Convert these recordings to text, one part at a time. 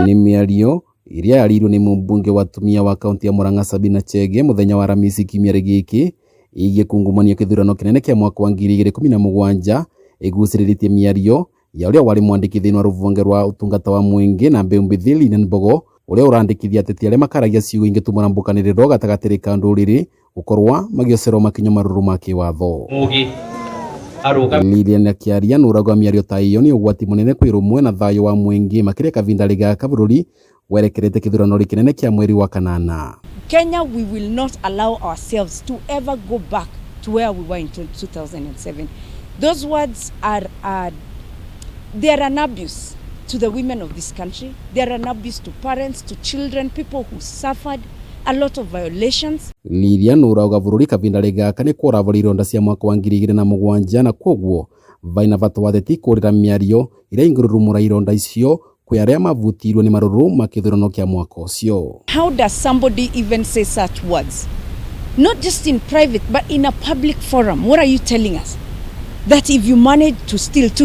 Ni miario iria yarirwo ni mumbunge wa tumia wa kaunti ya Murang'a Sabina muthenya wa Aramisi kiumia giki igikungumania kithurano kinene kia mwaka wa 2017 iguciriritie miario ya uria wari mwandikithia wa ruvonge rwa utungata wa mwingi na mbeu mbithi Lilian Mbogo uria urandikithia ateti aria makaragia ciugo ingitumura mbukaniriro gatagatiri ka nduriri gukorwa magiocerwo makinya maruru ma kiwatho. Lilian akiaria nuragwa miario ta iyo ni ugwati munene kwirumwe na thayo wa mwingi makiria kavinda gaka bururi werekerete kithurano kinene kia mweri wa kanana. Kenya, we will not allow ourselves to ever go back to where we were in 2007. Those words are they are an abuse to the women of this country. They are an abuse to parents, to children, people who suffered a lot of violations. Lilian urauga bururi kavinda gaka ni kuravura ironda cia mwaka wa 2007 na koguo vaina vatwatheti kurira miario iria ingururumura ironda icio kwi aria mavutirwo ni maruru makithurano kia mwaka ucio. How does somebody even say such words? Not just in private but in a public forum. What are you telling us? That if you manage to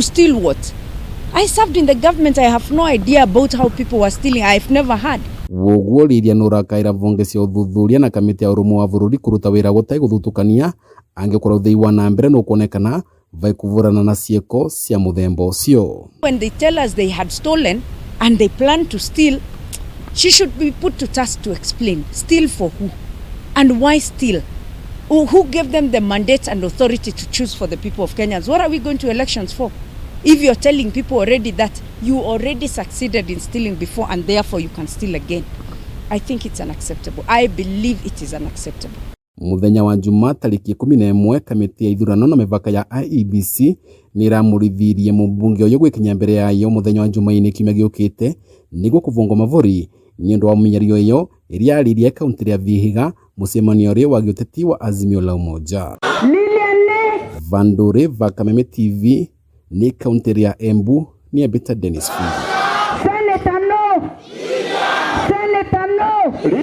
steal what? I served in the government. I have no idea about how people were stealing. I've never had. Woguo Lilian urakaira vonge cia uthuthuria na kamiti ya urumu wa bururi kuruta wira gutai guthutukania angikorwo thei wa na mbere no kuonekana vai kuvurana na cieko cia muthemba ucio. When they tell us they had stolen and they plan to steal, she should be put to task to explain. Steal for who? And why steal? Who gave them the mandate and authority to choose for the people of Kenya? What are we going to elections for? If you're telling people already that you already succeeded in stealing before and therefore you can steal again, I think it's unacceptable. I believe it is unacceptable. Muthenya wa Juma tariki 11 kamiti ya ithurano na mivaka ya IEBC ni ramurithirie mumbunge uyu gwikinya mbere yayo muthenya wa Jumaine kiumia giukite niguo kuvongwa mavuri ni undu wa miario iyo iria yaririe kaunti ya Vihiga mucemanio uri wa giuteti wa Azimio la Umoja. Vandure va Kameme TV ni kaunti ya Embu ni Abita Dennis Fundi.